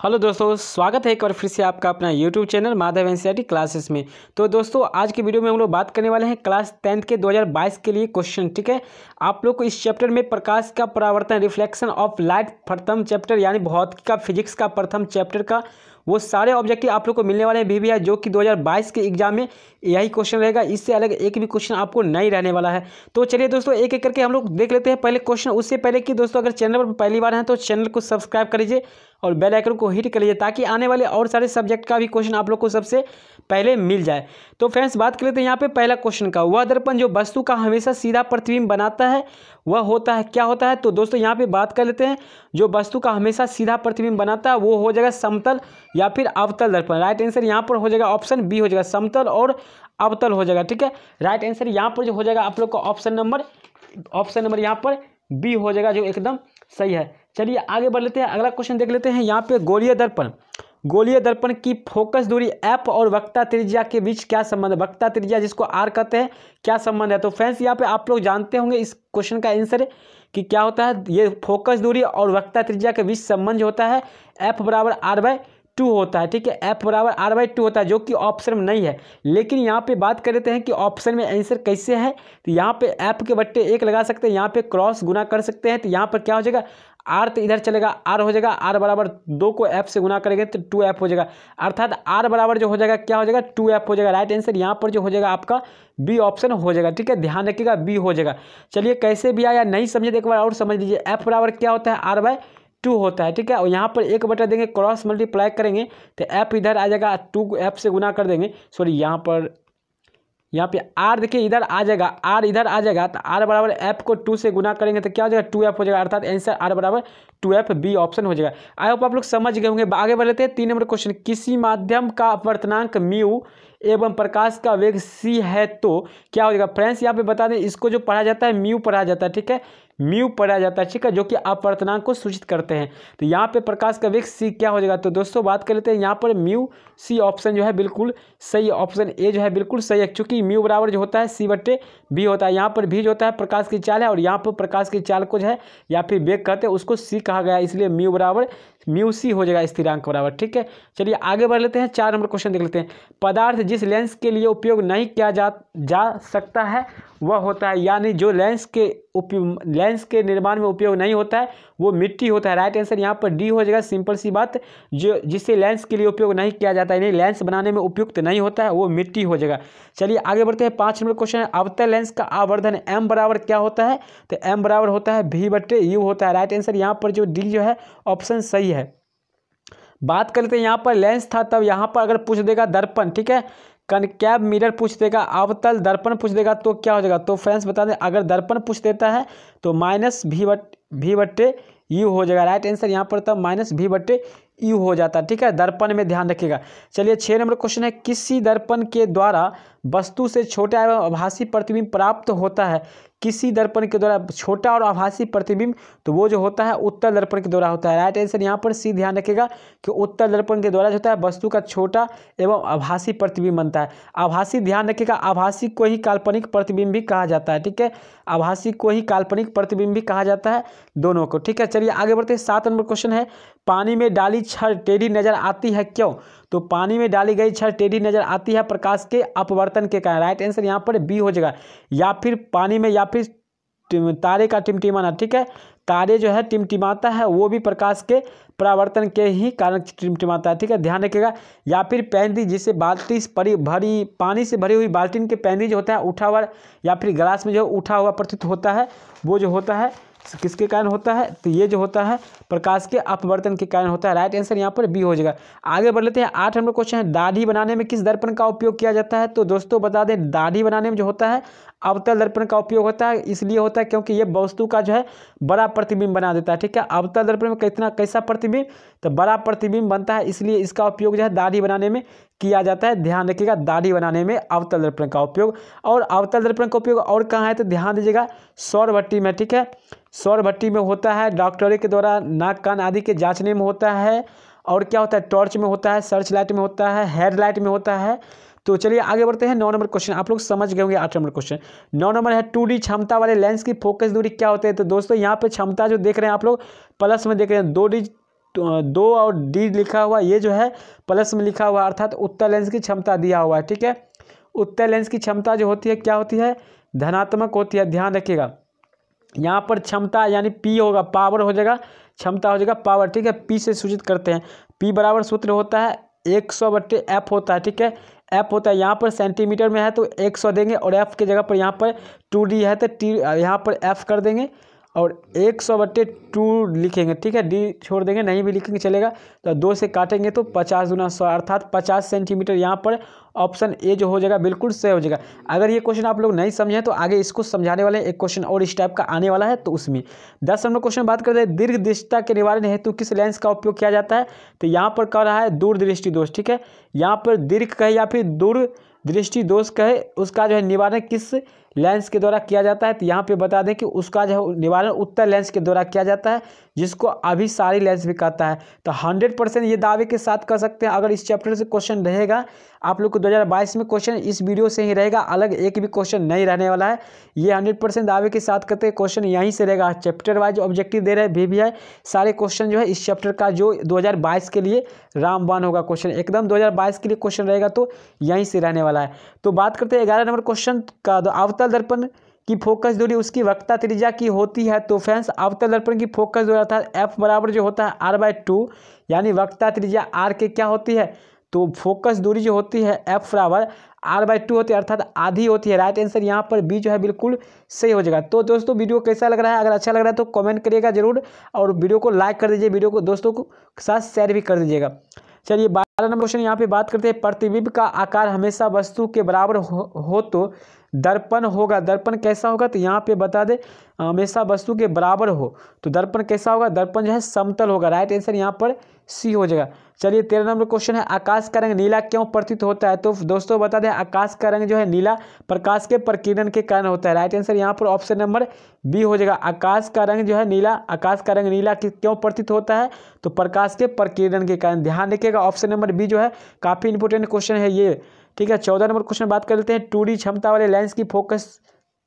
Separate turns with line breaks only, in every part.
Hello दोस्तों, स्वागत है एक बार फिर से आपका अपना YouTube channel Madhav NCERT classes में। तो दोस्तों आज की वीडियो में हम लोग बात करने वाले हैं क्लास 10th के 2022 के लिए क्वेश्चन। ठीक है, आप लोग को इस चैप्टर में प्रकाश का परावर्तन, रिफ्लेक्शन ऑफ लाइट, प्रथम चैप्टर यानी भौतिकी का, फिजिक्स का प्रथम चैप्टर का वो सारे ऑब्जेक्टिव आप लोग को मिलने वाले हैं भी जो कि 2022 के एग्जाम में यही क्वेश्चन रहेगा। इससे अलग एक भी क्वेश्चन आपको नहीं रहने वाला है। तो चलिए दोस्तों एक एक करके हम लोग देख लेते हैं पहले क्वेश्चन। उससे पहले कि दोस्तों अगर चैनल पर पहली बार हैं तो चैनल को सब्सक्राइब कर लीजिए और बेल आइकन को हिट कर लीजिए ताकि आने वाले और सारे सब्जेक्ट का भी क्वेश्चन आप लोग को सबसे पहले मिल जाए। तो फ्रेंड्स बात कर लेते हैं यहाँ पे पहला क्वेश्चन का। वह दर्पण जो वस्तु का हमेशा सीधा प्रतिबिंब बनाता है वह होता है, क्या होता है? तो दोस्तों यहाँ पे बात कर लेते हैं जो वस्तु का हमेशा सीधा प्रतिबिंब बनाता है वो हो जाएगा समतल या फिर अवतल दर्पण। राइट आंसर यहाँ पर हो जाएगा ऑप्शन बी हो जाएगा, समतल और अवतल हो जाएगा। ठीक है, राइट आंसर यहाँ पर जो हो जाएगा आप लोग का ऑप्शन नंबर यहाँ पर बी हो जाएगा जो एकदम सही है। चलिए आगे बढ़ लेते हैं, अगला क्वेश्चन देख लेते हैं। यहाँ पे गोलीय दर्पण की फोकस दूरी एफ और वक्रता त्रिज्या के बीच क्या संबंध है? वक्रता त्रिज्या जिसको आर कहते हैं, क्या संबंध है? तो फ्रेंड्स यहाँ पे आप लोग जानते होंगे इस क्वेश्चन का आंसर कि क्या होता है। ये फोकस दूरी और वक्रता त्रिज्या के बीच संबंध जो होता है एफ बराबर r/2 होता है। ठीक है, f बराबर r/2 होता है जो कि ऑप्शन में नहीं है। लेकिन यहाँ पे बात कर लेते हैं कि ऑप्शन में आंसर कैसे है। तो यहाँ पे f के बट्टे 1 लगा सकते हैं, यहाँ पे क्रॉस गुना कर सकते हैं। तो यहाँ पर क्या हो जाएगा, r तो इधर चलेगा, r हो जाएगा, r बराबर 2 को f से गुना करेंगे तो 2f हो जाएगा। अर्थात r बराबर जो हो जाएगा क्या हो जाएगा, 2f हो जाएगा। राइट आंसर यहाँ पर जो हो जाएगा आपका बी ऑप्शन हो जाएगा। ठीक है, ध्यान रखिएगा बी हो जाएगा। चलिए कैसे भी आया नहीं समझे तो एक बार और समझ लीजिए। f बराबर क्या होता है, r/2 होता है। ठीक है, और यहाँ पर 1 बटा देंगे, क्रॉस मल्टीप्लाई करेंगे तो f इधर आ जाएगा, 2f से गुना कर देंगे। सॉरी यहाँ पे r देखिए इधर आ जाएगा, r इधर आ जाएगा तो r बराबर f को 2 से गुना करेंगे तो क्या हो जाएगा, 2f हो जाएगा। अर्थात आंसर r बराबर 2f बी ऑप्शन हो जाएगा। आई होप आप लोग समझ गए होंगे। आगे बढ़ लेते हैं 3 नंबर क्वेश्चन। किसी माध्यम का अपवर्तनांक म्यू एवं प्रकाश का वेग c है तो क्या हो जाएगा? फ्रेंड्स यहाँ पे बता दें इसको जो पढ़ा जाता है म्यू पढ़ा जाता है। ठीक है, म्यू पढ़ा जाता है। ठीक है, जो कि अपवर्तनांक को सूचित करते हैं। तो यहाँ पे प्रकाश का वेग c क्या हो जाएगा? तो दोस्तों बात कर लेते हैं यहाँ पर म्यू c ऑप्शन जो है बिल्कुल सही, ऑप्शन ए जो है बिल्कुल सही है। क्योंकि म्यू बराबर जो होता है c/b होता है। यहाँ पर भी जो होता है प्रकाश की चाल है और यहाँ पर प्रकाश की चाल को जो है या फिर वेग कहते हैं उसको c कहा गया है, इसलिए म्यू बराबर म्यू c हो जाएगा स्थिरांक बराबर। ठीक है, चलिए आगे बढ़ लेते हैं। 4 नंबर क्वेश्चन देख लेते हैं। पदार्थ जिस लेंस के लिए उपयोग नहीं किया जा सकता है वह होता है, यानी जो लेंस के निर्माण में उपयोग नहीं होता है वो मिट्टी होता है। राइट आंसर यहाँ पर डी हो जाएगा। सिंपल सी बात, जो जिससे लेंस के लिए उपयोग नहीं किया जाता है, यानी लेंस बनाने में उपयुक्त नहीं होता है वो मिट्टी हो जाएगा। चलिए आगे बढ़ते हैं। 5 नंबर क्वेश्चन है। अवतल लेंस का आवर्धन m बराबर क्या होता है? तो m बराबर होता है v/u होता है। राइट आंसर यहाँ पर जो डी जो है ऑप्शन सही है। बात कर लेते हैं यहाँ पर लेंस था, तब यहाँ पर अगर पूछ देगा दर्पण, ठीक है, कनकैव मिरर पूछ देगा, अवतल दर्पण पूछ देगा तो क्या हो जाएगा? तो फ्रेंड्स बता दें अगर दर्पण पूछ देता है तो -v/u हो जाएगा। राइट आंसर यहाँ पर तब -v/u हो जाता है। ठीक है, दर्पण में ध्यान रखिएगा। चलिए 6 नंबर क्वेश्चन है। किसी दर्पण के द्वारा वस्तु से छोटा एवं आभासी प्रतिबिंब प्राप्त होता है। किसी दर्पण के द्वारा छोटा और आभासी प्रतिबिंब, तो वो जो होता है उत्तल दर्पण के द्वारा होता है। राइट आंसर यहाँ पर सी ध्यान रखिएगा कि उत्तल दर्पण के द्वारा जो होता है वस्तु का छोटा एवं आभासी प्रतिबिंब बनता है। आभासी ध्यान रखिएगा, आभासी को ही काल्पनिक प्रतिबिंब भी कहा जाता है। ठीक है, आभासी को ही काल्पनिक प्रतिबिंब भी कहा जाता है, दोनों को। ठीक है, चलिए आगे बढ़ते हैं। 7 नंबर क्वेश्चन है। पानी में डाली छड़ टेढ़ी नजर आती है क्यों? तो पानी में डाली गई छड़ टेढ़ी नजर आती है प्रकाश के अपवर्तन के कारण। राइट आंसर यहाँ पर बी हो जाएगा। या फिर पानी में या फिर तारे का टिमटिमाना। ठीक है, तारे जो है टिमटिमाता है वो भी प्रकाश के परावर्तन के ही कारण टिमटिमाता है। ठीक है, ध्यान रखिएगा। या फिर पैंदी, जिसे बाल्टी भरी पानी से भरी हुई बाल्टी के पैंदी जो होता है उठा हुआ, या फिर गिलास में जो उठा हुआ प्रतीत होता है वो जो होता है किसके कारण होता है? तो ये जो होता है प्रकाश के अपवर्तन के कारण होता है। राइट आंसर यहाँ पर बी हो जाएगा। आगे बढ़ लेते हैं। 8 नंबर क्वेश्चन है। दाढ़ी बनाने में किस दर्पण का उपयोग किया जाता है? तो दोस्तों बता दें दाढ़ी बनाने में जो होता है अवतल दर्पण का उपयोग होता है। इसलिए होता है क्योंकि ये वस्तु का जो है बड़ा प्रतिबिंब बना देता है। ठीक है, अवतल दर्पण में कैसा प्रतिबिंब? तो बड़ा प्रतिबिंब बनता है, इसलिए इसका उपयोग जो है दाढ़ी बनाने में किया जाता है। ध्यान रखिएगा, दाढ़ी बनाने में अवतल दर्पण का उपयोग। और अवतल दर्पण का उपयोग और कहाँ है? तो ध्यान दीजिएगा सौर भट्टी में। ठीक है, सौर भट्टी में होता है, डॉक्टरी के द्वारा नाक कान आदि के जांचने में होता है, और क्या होता है टॉर्च में होता है, सर्च लाइट में होता है, हेड लाइट में होता है। तो चलिए आगे बढ़ते हैं। 9 नंबर क्वेश्चन आप लोग समझ गए होंगे। 8 नंबर क्वेश्चन 9 नंबर है। 2D क्षमता वाले लेंस की फोकस दूरी क्या होती है? तो दोस्तों यहाँ पे क्षमता जो देख रहे हैं आप लोग प्लस में देख रहे हैं, 2 और डी लिखा हुआ, ये जो है प्लस में लिखा हुआ, अर्थात उत्तल लेंस की क्षमता दिया हुआ है। ठीक है, उत्तल लेंस की क्षमता जो होती है क्या होती है, धनात्मक होती है, ध्यान रखिएगा। यहाँ पर क्षमता यानी पी होगा, पावर हो जाएगा, क्षमता हो जाएगा पावर। ठीक है, पी से सूचित करते हैं। पी बराबर सूत्र होता है 100/F होता है। ठीक है, एफ होता है, यहाँ पर सेंटीमीटर में है तो 100 देंगे, और एफ की जगह पर यहाँ पर 2D है तो टी यहाँ पर एफ कर देंगे और 100/2 लिखेंगे। ठीक है, डी छोड़ देंगे, नहीं भी लिखेंगे चलेगा। तो 2 से काटेंगे तो 50 × 100 अर्थात 50 सेंटीमीटर। यहाँ पर ऑप्शन ए जो हो जाएगा बिल्कुल सही हो जाएगा। अगर ये क्वेश्चन आप लोग नहीं समझे तो आगे इसको समझाने वाले एक क्वेश्चन और इस टाइप का आने वाला है, तो उसमें 10 नंबर क्वेश्चन बात करते हैं। दीर्घ दृष्टिता के निवारण हेतु किस लेंस का उपयोग किया जाता है, तो यहाँ पर कह रहा है दूरदृष्टि दोष। ठीक है, यहाँ पर दीर्घ कहे या फिर दूरदृष्टि दोष कहे, उसका जो है निवारण किस लेंस के द्वारा किया जाता है, तो यहाँ पे बता दें कि उसका जो है निवारण उत्तल लेंस के द्वारा किया जाता है, जिसको अभिसारी लेंस भी कहता है। तो 100% ये दावे के साथ कर सकते हैं। अगर इस चैप्टर से क्वेश्चन रहेगा आप लोग को 2022 में क्वेश्चन इस वीडियो से ही रहेगा, अलग एक भी क्वेश्चन नहीं रहने वाला है। ये 100% दावे के साथ करते हैं क्वेश्चन यहीं से रहेगा। चैप्टर वाइज ऑब्जेक्टिव दे रहे हैं भी है, सारे क्वेश्चन जो है इस चैप्टर का जो 2022 के लिए रामबाण होगा क्वेश्चन, एकदम 2022 के लिए क्वेश्चन रहेगा, तो यहीं से रहने वाला है। तो बात करते हैं 11 नंबर क्वेश्चन का। अवतल दर्पण की फोकस दूरी उसकी वक्रता त्रिज्या की होती है। तो फ्रेंड्स, अवतल दर्पण की फोकस दूरी अर्थात एफ बराबर जो होता है r/2, यानी वक्रता त्रिज्या r के क्या होती है, तो फोकस दूरी जो होती है एफ बराबर r/2 होती है, अर्थात आधी होती है। राइट आंसर यहाँ पर बी जो है बिल्कुल सही हो जाएगा। तो दोस्तों वीडियो कैसा लग रहा है, अगर अच्छा लग रहा है तो कमेंट करिएगा जरूर, और वीडियो को लाइक कर दीजिए, वीडियो को दोस्तों को साथ शेयर भी कर दीजिएगा। चलिए 12 नंबर क्वेश्चन यहाँ पे बात करते हैं। प्रतिबिंब का आकार हमेशा वस्तु के बराबर हो तो दर्पण होगा। दर्पण कैसा होगा, तो यहाँ पे बता दे हमेशा वस्तु के बराबर हो तो दर्पण कैसा होगा, दर्पण जो है समतल होगा। राइट आंसर यहाँ पर सी हो जाएगा। चलिए 13 नंबर क्वेश्चन है। आकाश का रंग नीला क्यों प्रतीत होता है, तो दोस्तों बता दें आकाश का रंग जो है नीला प्रकाश के प्रकीर्णन के कारण होता है। राइट आंसर यहाँ पर ऑप्शन नंबर बी हो जाएगा। आकाश का रंग जो है नीला, आकाश का रंग नीला क्यों प्रतीत होता है, तो प्रकाश के प्रकीर्णन के कारण। ध्यान रखिएगा ऑप्शन नंबर बी जो है काफ़ी इंपोर्टेंट क्वेश्चन है ये। ठीक है, 14 नंबर क्वेश्चन बात कर लेते हैं। 2D क्षमता वाले लेंस की फोकस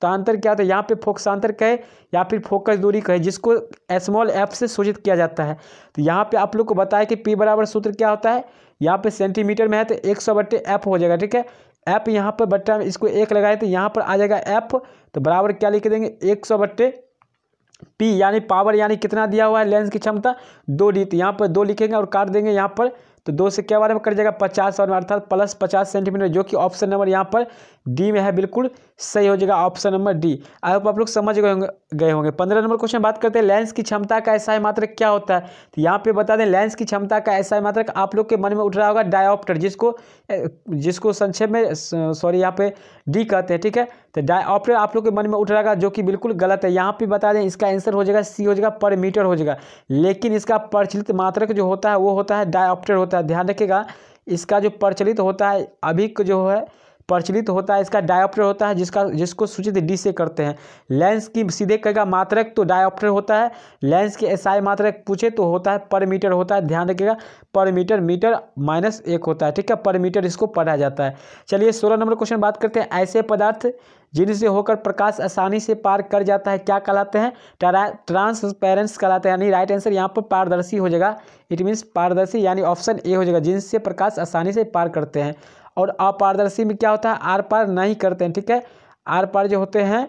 तांतर क्या होता है, यहाँ पे फोकसांतर कहे या फिर फोकस दूरी कहे, जिसको स्मॉल एफ से सूचित किया जाता है। तो यहाँ पे आप लोग को बताया कि पी बराबर सूत्र क्या होता है, यहाँ पे सेंटीमीटर में है तो 100/F हो जाएगा। ठीक है, एफ यहाँ पर बट्टा इसको 1 लगाए तो यहाँ पर आ जाएगा एफ, तो बराबर क्या लिख देंगे 100/P, यानी पावर यानी कितना दिया हुआ है लेंस की क्षमता 2D, तो यहाँ पर 2 लिखेंगे और काट देंगे यहाँ पर, तो 2 से क्या बारे में कट जाएगा 50 और अर्थात प्लस 50 सेंटीमीटर, जो कि ऑप्शन नंबर यहाँ पर डी में है, बिल्कुल सही हो जाएगा option number D. I hope आप लोग समझ गए होंगे। 15 नंबर क्वेश्चन बात करते हैं। लेंस की क्षमता का एसआई मात्रक क्या होता है, तो यहाँ पे बता दें लेंस की क्षमता का एसआई मात्रक आप लोग के मन में उठ रहा होगा डायोप्टर, जिसको संक्षेप में सॉरी यहाँ पे डी कहते हैं। ठीक है, तो डायोप्टर आप लोग के मन में उठ रहा होगा, जो कि बिल्कुल गलत है। यहाँ पे बता दें इसका आंसर हो जाएगा सी हो जाएगा, पर मीटर हो जाएगा, लेकिन इसका प्रचलित मात्रक जो होता है वो होता है डायोप्टर होता है। ध्यान रखिएगा, इसका जो प्रचलित होता है अभी जो है प्रचलित होता है इसका डायोप्टर होता है, जिसको सूचित डी से करते हैं। लेंस की सीधे कहेगा मात्रक तो डायोप्टर होता है, लेंस के एसआई मात्रक पूछे तो होता है पर मीटर होता है। ध्यान रखिएगा पर मीटर, मीटर -1 होता है। ठीक है, पर मीटर इसको पढ़ा जाता है। चलिए 16 नंबर क्वेश्चन बात करते हैं। ऐसे पदार्थ जिनसे होकर प्रकाश आसानी से पार कर जाता है क्या कहलाते हैं, ट्रांसपेरेंस कहलाते हैं। यानी राइट आंसर यहाँ पर पारदर्शी हो जाएगा, इट मीन्स पारदर्शी, यानी ऑप्शन ए हो जाएगा, जिनसे प्रकाश आसानी से पार करते हैं। और अपारदर्शी में क्या होता है, आर पार नहीं करते हैं। ठीक है, आर पार जो होते हैं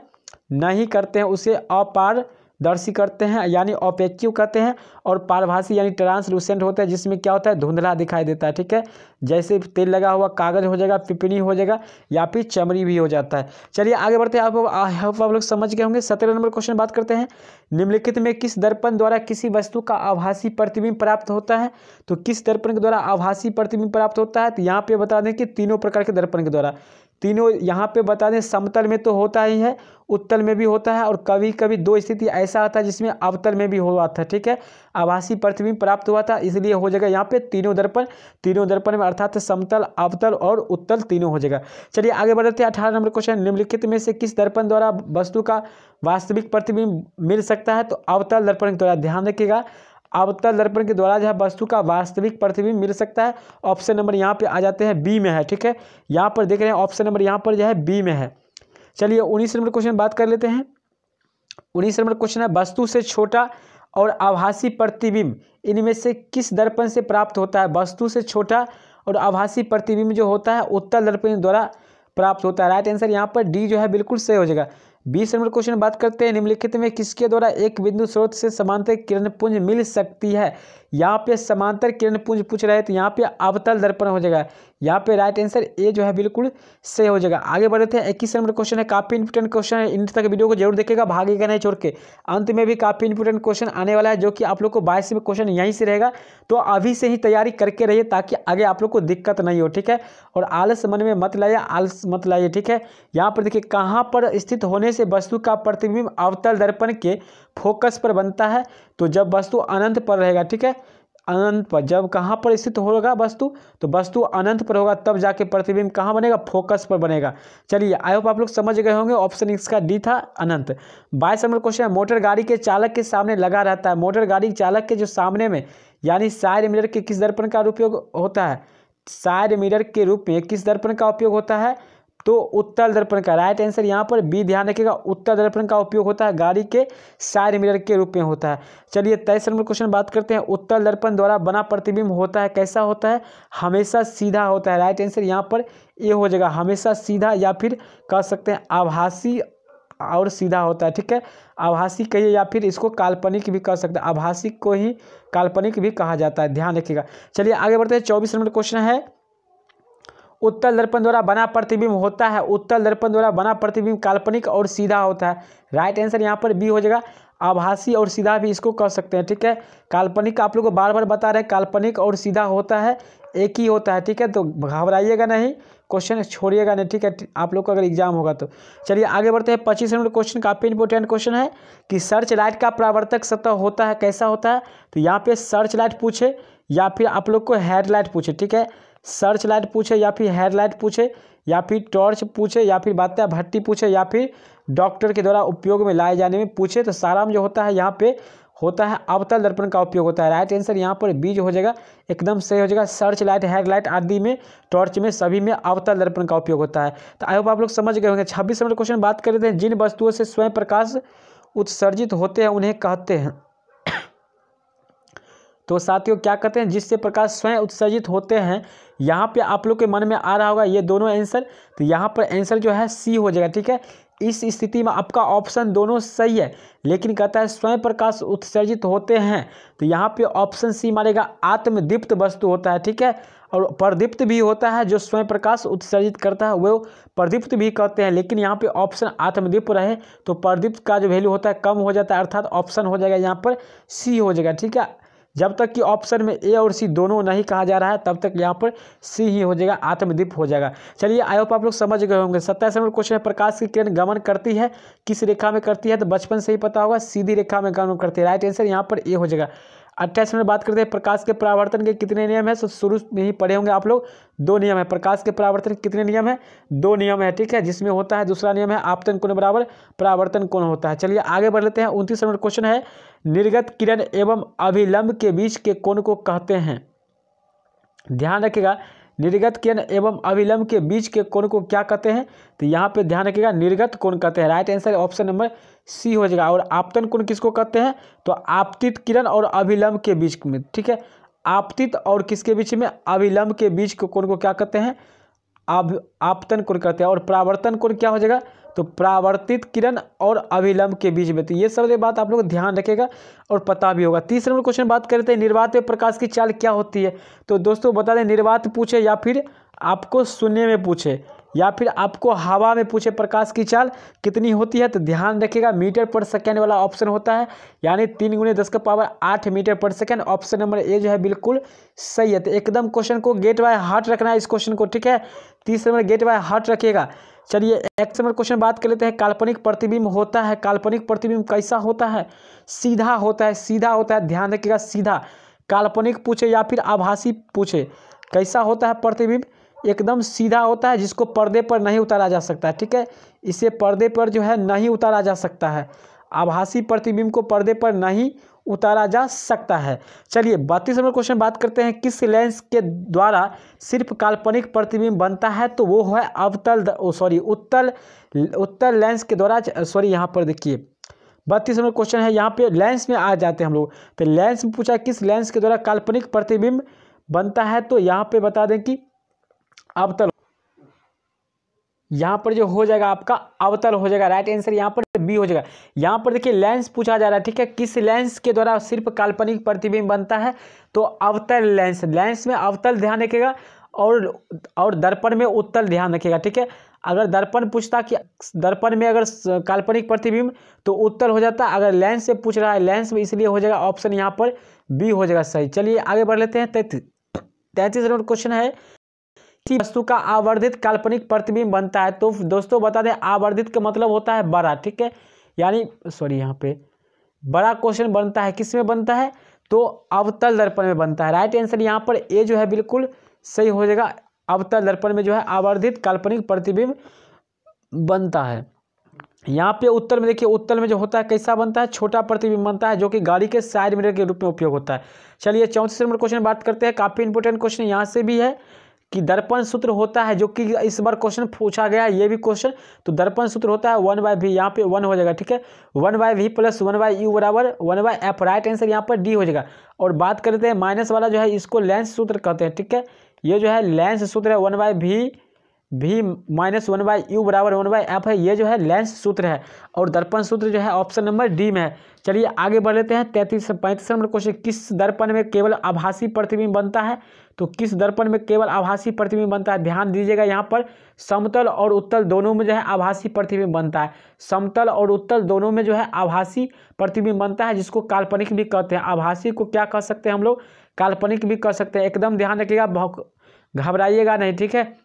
नहीं करते हैं उसे अपारदर्शी करते हैं, यानी ऑपेक्यू कहते हैं। और पारभासी यानी ट्रांसलूसेंट होता है, जिसमें क्या होता है धुंधला दिखाई देता है। ठीक है, जैसे तेल लगा हुआ कागज हो जाएगा, पिपनी हो जाएगा, या फिर चमड़ी भी हो जाता है। चलिए आगे बढ़ते हैं, आप लोग समझ गए होंगे। 17 नंबर क्वेश्चन बात करते हैं। निम्नलिखित में किस दर्पण द्वारा किसी वस्तु का आभासी प्रतिबिंब प्राप्त होता है, तो किस दर्पण के द्वारा आभासी प्रतिबिंब प्राप्त होता है, तो यहाँ पे बता दें कि तीनों प्रकार के दर्पण के द्वारा। तीनों यहाँ पे बता दें समतल में तो होता ही है, उत्तल में भी होता है, और कभी कभी 2 स्थिति ऐसा आता है जिसमें अवतल में भी हुआ था। ठीक है, आभासी प्रतिबिंब प्राप्त हुआ था, इसलिए हो जाएगा यहाँ पे तीनों दर्पण में अर्थात समतल, अवतल और उत्तल तीनों हो जाएगा। चलिए आगे बढ़ते हैं। 18 नंबर क्वेश्चन। निम्नलिखित में से किस दर्पण द्वारा वस्तु का वास्तविक प्रतिबिंब मिल सकता है, तो अवतल दर्पण के द्वारा। ध्यान रखिएगा, अवतल दर्पण के द्वारा जो है वस्तु का वास्तविक प्रतिबिंब मिल सकता है। ऑप्शन नंबर यहाँ पे आ जाते हैं बी में है। ठीक है, यहाँ पर देख रहे हैं ऑप्शन नंबर यहाँ पर जो है बी में है। चलिए 19 नंबर क्वेश्चन बात कर लेते हैं। 19 नंबर क्वेश्चन है। वस्तु से छोटा और आभासी प्रतिबिंब इनमें से किस दर्पण से प्राप्त होता है? वस्तु से छोटा और आभासी प्रतिबिंब जो होता है उत्तल दर्पण द्वारा प्राप्त होता है। राइट आंसर यहाँ पर डी जो है बिल्कुल सही हो जाएगा। 20 नंबर क्वेश्चन बात करते हैं, निम्नलिखित में किसके द्वारा एक बिंदु स्रोत से समांतर किरण पुंज मिल सकती है? यहाँ पे समांतर किरण पुंज पूछ रहे हैं तो यहाँ पे अवतल दर्पण हो जाएगा। यहाँ पे राइट आंसर ए जो है बिल्कुल सही हो जाएगा। आगे बढ़ते हैं, 21 नंबर क्वेश्चन है, काफी इंपोर्टेंट क्वेश्चन है, इन तक वीडियो को जरूर देखेगा, भागेगा नहीं छोड़ के। अंत में भी काफी इंपोर्टेंट क्वेश्चन आने वाला है जो कि आप लोग को 22 में क्वेश्चन यहीं से रहेगा, तो अभी से ही तैयारी करके रहिए ताकि आगे आप लोग को दिक्कत नहीं हो, ठीक है। और आलस मन में मत लाइए, आलस मत लाइए, ठीक है। यहाँ पर देखिए, कहाँ पर स्थित होने से वस्तु का प्रतिबिंब अवतल दर्पण के फोकस पर बनता है? तो जब वस्तु अनंत पर रहेगा, ठीक है, अनंत पर। जब कहाँ पर स्थित होगा वस्तु? तो वस्तु अनंत पर होगा, तब जाके प्रतिबिंब कहाँ बनेगा? फोकस पर बनेगा। चलिए, आई होप आप लोग समझ गए होंगे, ऑप्शन इसका डी था, अनंत। 22 नंबर क्वेश्चन है, मोटर गाड़ी के चालक के सामने लगा रहता है, मोटर गाड़ी चालक के जो सामने में यानी साइड मिरर के किस दर्पण का उपयोग होता है? साइड मिरर के रूप में किस दर्पण का उपयोग होता है? तो उत्तल दर्पण का। राइट आंसर यहाँ पर बी, ध्यान रखिएगा, उत्तल दर्पण का उपयोग होता है, गाड़ी के साइड मिरर के रूप में होता है। चलिए, 23 नंबर क्वेश्चन बात करते हैं, उत्तल दर्पण द्वारा बना प्रतिबिंब होता है, कैसा होता है? हमेशा सीधा होता है। राइट आंसर यहाँ पर ए हो जाएगा, हमेशा सीधा, या फिर कह सकते हैं आभासी और सीधा होता है, ठीक है। आभासी कहिए या फिर इसको काल्पनिक भी कह सकते हैं, आभासी को ही काल्पनिक भी कहा जाता है, ध्यान रखिएगा। चलिए आगे बढ़ते हैं, 24 नंबर क्वेश्चन है, उत्तल दर्पण द्वारा बना प्रतिबिंब होता है, उत्तल दर्पण द्वारा बना प्रतिबिंब काल्पनिक और सीधा होता है। राइट आंसर यहाँ पर बी हो जाएगा, आभासी और सीधा भी इसको कह सकते हैं, ठीक है। काल्पनिक आप लोग को बार बार बता रहे हैं, काल्पनिक और सीधा होता है, एक ही होता है, ठीक है। तो घबराइएगा नहीं, क्वेश्चन छोड़िएगा नहीं, ठीक है, आप लोग को अगर एग्जाम होगा तो। चलिए आगे बढ़ते हैं, 25 नंबर क्वेश्चन काफी इंपॉर्टेंट क्वेश्चन है कि सर्च लाइट का परावर्तक सतह होता है, कैसा होता है? तो यहाँ पे सर्च लाइट पूछे या फिर आप लोग को हेडलाइट पूछे, ठीक है। सर्च लाइट पूछे या फिर हेडलाइट पूछे या फिर टॉर्च पूछे या फिर बात्या भट्टी पूछे या फिर डॉक्टर के द्वारा उपयोग में लाए जाने में पूछे, तो सारा जो होता है यहाँ पे होता है अवतल दर्पण का उपयोग होता है। राइट आंसर यहाँ पर बी जो हो जाएगा, एकदम सही हो जाएगा। सर्च लाइट, हेडलाइट आदि में, टॉर्च में, सभी में अवतल दर्पण का उपयोग होता है। तो आई होप आप लोग समझ गए होंगे। 26 नंबर क्वेश्चन बात कर रहे थे, जिन वस्तुओं से स्वयं प्रकाश उत्सर्जित होते हैं उन्हें कहते हैं। तो साथियों क्या कहते हैं? जिससे प्रकाश स्वयं उत्सर्जित होते हैं। यहाँ पे आप लोग के मन में आ रहा होगा ये दोनों आंसर, तो यहाँ पर आंसर जो है सी हो जाएगा, ठीक है। इस स्थिति में आपका ऑप्शन दोनों सही है, लेकिन कहता है स्वयं प्रकाश उत्सर्जित होते हैं, तो यहाँ पे ऑप्शन सी मारेगा, आत्मदीप्त वस्तु होता है, ठीक है। और प्रदीप्त भी होता है, जो स्वयं प्रकाश उत्सर्जित करता है वो प्रदीप्त भी कहते हैं, लेकिन यहाँ पे ऑप्शन आत्मदीप्त रहे तो प्रदीप्त का जो वैल्यू होता है कम हो जाता है, अर्थात ऑप्शन हो जाएगा यहाँ पर सी हो जाएगा, ठीक है। जब तक कि ऑप्शन में ए और सी दोनों नहीं कहा जा रहा है तब तक यहाँ पर सी ही हो जाएगा, आत्मदीप हो जाएगा। चलिए आई होप आप लोग समझ गए होंगे। 27 नंबर क्वेश्चन है, प्रकाश की किरण गमन करती है, किस रेखा में करती है? तो बचपन से ही पता होगा, सीधी रेखा में गमन करती है। राइट आंसर यहाँ पर ए हो जाएगा। 28 नंबर बात करते हैं, प्रकाश के परावर्तन के कितने नियम है? तो शुरू में ही पढ़े होंगे आप लोग, 2 नियम है। प्रकाश के परावर्तन के कितने नियम है? 2 नियम है, ठीक है, जिसमें होता है दूसरा नियम है आपतन कोण बराबर परावर्तन कोण होता है। चलिए आगे बढ़ लेते हैं। 29 नंबर क्वेश्चन है, निर्गत किरण एवं अभिलंब के बीच के कोण को कहते हैं। ध्यान रखिएगा, निर्गत किरण एवं अभिलंब के बीच के कोण को क्या कहते हैं? तो यहाँ पे ध्यान रखिएगा, निर्गत कोण कहते हैं। Right answer option number C हो जाएगा। और आपतन कोण किसको कहते हैं? तो आपतित किरण और अभिलंब के बीच में, ठीक है। आपतित और किसके बीच में? अभिलंब के बीच के कोण को क्या कहते हैं? आपतन कोण कहते हैं। और परावर्तन कोण क्या हो जाएगा? तो परावर्तित किरण और अभिलंब के बीच में। तो ये सब बात आप लोग ध्यान रखेगा और पता भी होगा। 30 नंबर क्वेश्चन बात करते हैं, निर्वात में प्रकाश की चाल क्या होती है? तो दोस्तों बता दें, निर्वात पूछे या फिर आपको शून्य में पूछे या फिर आपको हवा में पूछे प्रकाश की चाल कितनी होती है, तो ध्यान रखिएगा मीटर पर सेकेंड वाला ऑप्शन होता है, यानी 3 × 10⁸ मीटर पर सेकेंड। ऑप्शन नंबर ए जो है बिल्कुल सही है। तो एकदम क्वेश्चन को गेट बाय हार्ट रखना है इस क्वेश्चन को, ठीक है। 30 नंबर गेट बाय हार्ट रखिएगा। चलिए 1 नंबर क्वेश्चन बात कर लेते हैं, काल्पनिक प्रतिबिंब होता है, काल्पनिक प्रतिबिंब कैसा होता है? सीधा होता है, सीधा होता है, ध्यान रखिएगा सीधा। काल्पनिक पूछे या फिर आभासी पूछे, कैसा होता है प्रतिबिंब? एकदम सीधा होता है, जिसको पर्दे पर नहीं उतारा जा सकता है, ठीक है। इसे पर्दे पर जो है नहीं उतारा जा सकता है। आभासी प्रतिबिंब को पर्दे पर नहीं उतारा जा सकता है। चलिए 32 नंबर क्वेश्चन बात करते हैं, किस लेंस के द्वारा सिर्फ काल्पनिक प्रतिबिंब बनता है? तो वो है उत्तल लेंस के द्वारा। यहाँ पर देखिए 32 नंबर क्वेश्चन है, यहाँ पे लेंस में आ जाते हैं हम लोग। तो लेंस में पूछा किस लेंस के द्वारा काल्पनिक प्रतिबिंब बनता है, तो यहाँ पे बता दें कि अवतल, यहाँ पर जो हो जाएगा आपका अवतल हो जाएगा। राइट आंसर यहाँ पर बी हो जाएगा। यहाँ पर देखिए लेंस पूछा जा रहा है, ठीक है, किस लेंस के द्वारा सिर्फ काल्पनिक प्रतिबिंब बनता है, तो अवतल लेंस। लेंस में अवतल ध्यान रखिएगा और दर्पण में उत्तल ध्यान रखिएगा, ठीक है। अगर दर्पण पूछता कि दर्पण में अगर काल्पनिक प्रतिबिंब तो उत्तल हो जाता, अगर लेंस से पूछ रहा है लेंस में, इसलिए हो जाएगा ऑप्शन यहाँ पर बी हो जाएगा सही। चलिए आगे बढ़ लेते हैं। 33 नंबर क्वेश्चन है, किसी वस्तु का आवर्धित काल्पनिक प्रतिबिंब बनता है। तो दोस्तों बता दें आवर्धित का मतलब होता है बड़ा, ठीक है, यानी सॉरी यहाँ पे बड़ा क्वेश्चन बनता है, किस में बनता है, तो अवतल दर्पण में बनता है। राइट आंसर यहाँ पर ए जो है बिल्कुल सही हो जाएगा। अवतल दर्पण में जो है आवर्धित काल्पनिक प्रतिबिंब बनता है। यहाँ पे उत्तल में देखिए, उत्तल में जो होता है कैसा बनता है, छोटा प्रतिबिंब बनता है, जो कि गाड़ी के साइड मिरर के रूप में उपयोग होता है। चलिए 34 नंबर क्वेश्चन बात करते हैं, काफी इंपोर्टेंट क्वेश्चन यहाँ से भी है कि दर्पण सूत्र होता है, जो कि इस बार क्वेश्चन पूछा गया है, ये भी क्वेश्चन। तो दर्पण सूत्र होता है 1/v, यहाँ पे 1 हो जाएगा, ठीक है, 1/v + 1/u बराबर 1/f। राइट आंसर यहाँ पर डी हो जाएगा। और बात करते हैं माइनस वाला जो है, इसको लेंस सूत्र कहते हैं, ठीक है, ये जो है लेंस सूत्र है 1/v - 1/u बराबर 1/f है, ये जो है लेंस सूत्र है। और दर्पण सूत्र जो है ऑप्शन नंबर डी में है। चलिए आगे बढ़ लेते हैं। 35 नंबर क्वेश्चन, किस दर्पण में केवल आभासी प्रतिबिंब बनता है, तो किस दर्पण में केवल आभासी प्रतिबिंब बनता है, ध्यान दीजिएगा। यहाँ पर समतल और उत्तल दोनों में जो है आभासी प्रतिबिंब बनता है। समतल और उत्तल दोनों में जो है आभासी प्रतिबिंब बनता है, जिसको काल्पनिक भी कहते हैं। आभासी को क्या कह सकते हैं हम लोग, काल्पनिक भी कह सकते हैं। एकदम ध्यान रखिएगा, घबराइएगा नहीं, ठीक है।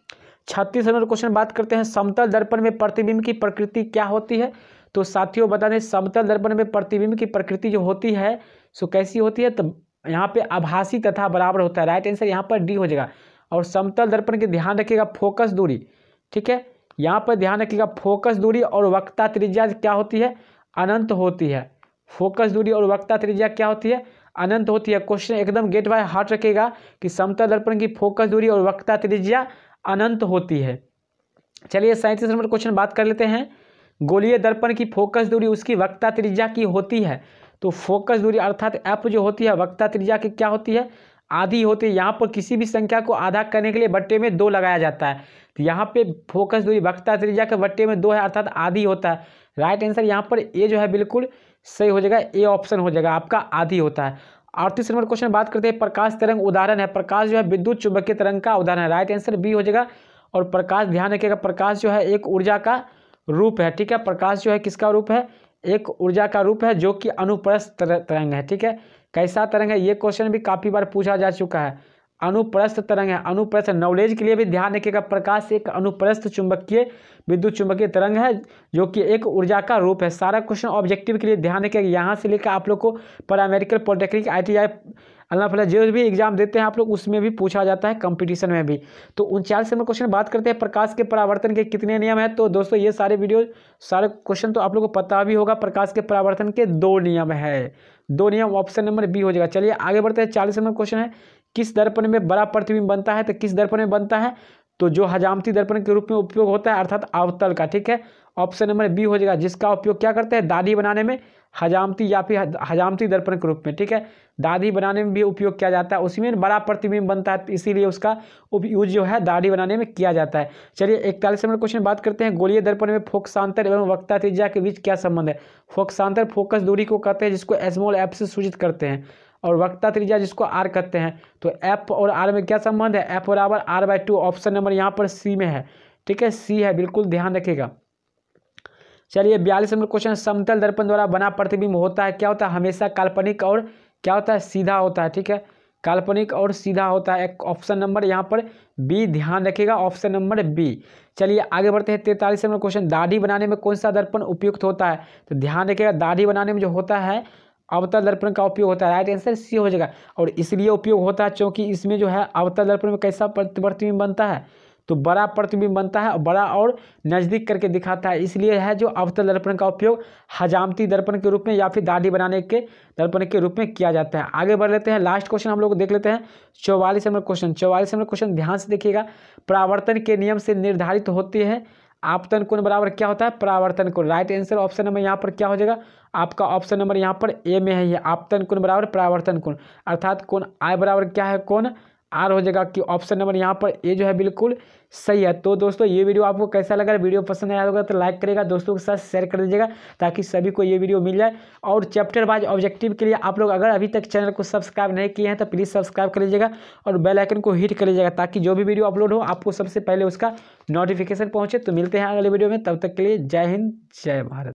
36 नंबर क्वेश्चन बात करते हैं, समतल दर्पण में प्रतिबिंब की प्रकृति क्या होती है। तो साथियों बता दें समतल दर्पण में प्रतिबिंब की प्रकृति जो होती है सो कैसी होती है, तो यहाँ पे आभासी तथा बराबर होता है। राइट आंसर यहाँ पर डी हो जाएगा। और समतल दर्पण के ध्यान रखिएगा फोकस दूरी, ठीक है, यहाँ पर ध्यान रखिएगा फोकस दूरी और वक्रता त्रिज्या क्या होती है, अनंत होती है। फोकस दूरी और वक्रता त्रिज्या क्या होती है, अनंत होती है। क्वेश्चन एकदम गेट बाय हार्ट रखेगा कि समतल दर्पण की फोकस दूरी और वक्रता त्रिज्या अनंत होती है। चलिए 37 नंबर क्वेश्चन बात कर लेते हैं, गोलीय दर्पण की फोकस दूरी उसकी वक्रता त्रिज्या की होती है। तो फोकस दूरी अर्थात एफ जो होती है वक्रता त्रिज्या की क्या होती है, आधी होती है। यहाँ पर किसी भी संख्या को आधा करने के लिए बट्टे में 2 लगाया जाता है। तो यहाँ पे फोकस दूरी वक्रता त्रिज्या के बट्टे में 2 है, अर्थात आधी होता है। राइट आंसर यहाँ पर ए जो है बिल्कुल सही हो जाएगा, ए ऑप्शन हो जाएगा आपका, आधी होता है। 38 नंबर क्वेश्चन बात करते हैं, प्रकाश तरंग उदाहरण है। प्रकाश जो है विद्युत चुंबकीय तरंग का उदाहरण है। राइट आंसर बी हो जाएगा। और प्रकाश ध्यान रखिएगा, प्रकाश जो है एक ऊर्जा का रूप है, ठीक है। प्रकाश जो है किसका रूप है, एक ऊर्जा का रूप है, जो कि अनुप्रस्थ तरंग है, ठीक है। कैसा तरंग है, ये क्वेश्चन भी काफ़ी बार पूछा जा चुका है। अनुप्रस्थ तरंग है, अनुप्रस्थ। नॉलेज के लिए भी ध्यान रखिएगा, प्रकाश एक अनुप्रस्थ चुंबकीय विद्युत चुंबकीय तरंग है, जो कि एक ऊर्जा का रूप है। सारा क्वेश्चन ऑब्जेक्टिव के लिए ध्यान रखिएगा, यहाँ से लेकर आप लोग को पैरामेडिकल, पॉलिटेक्निक, ITI, अल्लाह फला जो भी एग्जाम देते हैं आप लोग, उसमें भी पूछा जाता है, कंपटीशन में भी। तो 39 नंबर क्वेश्चन बात करते हैं, प्रकाश के परावर्तन के कितने नियम हैं। तो दोस्तों ये सारे क्वेश्चन तो आप लोग को पता भी होगा। प्रकाश के परावर्तन के 2 नियम है, 2 नियम, ऑप्शन नंबर बी हो जाएगा। चलिए आगे बढ़ते हैं। 40 नंबर क्वेश्चन है, किस दर्पण में बड़ा प्रतिबिंब बनता है। तो किस दर्पण में बनता है, तो जो हजामती दर्पण के रूप में उपयोग होता है, अर्थात अवतल का, ठीक है। ऑप्शन नंबर बी हो जाएगा, जिसका उपयोग क्या करते हैं, दाढ़ी बनाने में, हजामती या फिर हजामती दर्पण के रूप में, ठीक है। दाढ़ी बनाने में भी उपयोग किया जाता है, उसी में बड़ा प्रतिबिंब बनता है, इसीलिए उसका उपयोग जो है दाढ़ी बनाने में किया जाता है। चलिए 41 नंबर क्वेश्चन बात करते हैं, गोलीय दर्पण में फोकसांतर एवं वक्रता त्रिज्या के बीच क्या संबंध है। फोकसांतर फोकस दूरी को कहते हैं, जिसको स्मॉल एफ से सूचित करते हैं, और वक्रता त्रिज्या जिसको आर कहते हैं। तो एफ और आर में क्या संबंध है, एफ बराबर r/2। ऑप्शन नंबर यहाँ पर सी में है, ठीक है, सी है, बिल्कुल ध्यान रखिएगा। चलिए 42 नंबर क्वेश्चन, समतल दर्पण द्वारा बना प्रतिबिंब होता है, क्या होता है, हमेशा काल्पनिक और क्या होता है, सीधा होता है, ठीक है, काल्पनिक और सीधा होता है। एक ऑप्शन नंबर यहाँ पर बी, ध्यान रखिएगा, ऑप्शन नंबर बी। चलिए आगे बढ़ते हैं। 43 नंबर क्वेश्चन, दाढ़ी बनाने में कौन सा दर्पण उपयुक्त होता है। तो ध्यान रखिएगा, दाढ़ी बनाने में जो होता है अवतल दर्पण का उपयोग होता है। राइट आंसर सी हो जाएगा। और इसलिए उपयोग होता है क्योंकि इसमें जो है अवतल दर्पण में कैसा प्रतिबिंब बनता है, तो बड़ा प्रतिबिंब बनता है, बड़ा और नज़दीक करके दिखाता है, इसलिए है जो अवतल दर्पण का उपयोग हजामती दर्पण के रूप में या फिर दाढ़ी बनाने के दर्पण के रूप में किया जाता है। आगे बढ़ लेते हैं, लास्ट क्वेश्चन हम लोग देख लेते हैं। 44 नंबर क्वेश्चन, 44 नंबर क्वेश्चन ध्यान से देखिएगा, परावर्तन के नियम से निर्धारित होती है आपतन कोण बराबर क्या होता है, परावर्तन कोण। राइट आंसर ऑप्शन नंबर यहाँ पर क्या हो जाएगा, आपका ऑप्शन नंबर यहाँ पर ए में है, ये आपतन कोण बराबर परावर्तन कोण, अर्थात कोण आई बराबर क्या है, कोण आर हो जाएगा, कि ऑप्शन नंबर यहाँ पर ए जो है बिल्कुल सही है। तो दोस्तों ये वीडियो आपको कैसा लगा, वीडियो पसंद आया होगा तो लाइक करेगा, दोस्तों के साथ शेयर कर दीजिएगा ताकि सभी को ये वीडियो मिल जाए। और चैप्टर वाइज ऑब्जेक्टिव के लिए आप लोग अगर अभी तक चैनल को सब्सक्राइब नहीं किए हैं तो प्लीज़ सब्सक्राइब कर लीजिएगा और बेल आइकन को हिट कर लीजिएगा ताकि जो भी वीडियो अपलोड हो आपको सबसे पहले उसका नोटिफिकेशन पहुँचे। तो मिलते हैं अगले वीडियो में, तब तक के लिए जय हिंद जय भारत।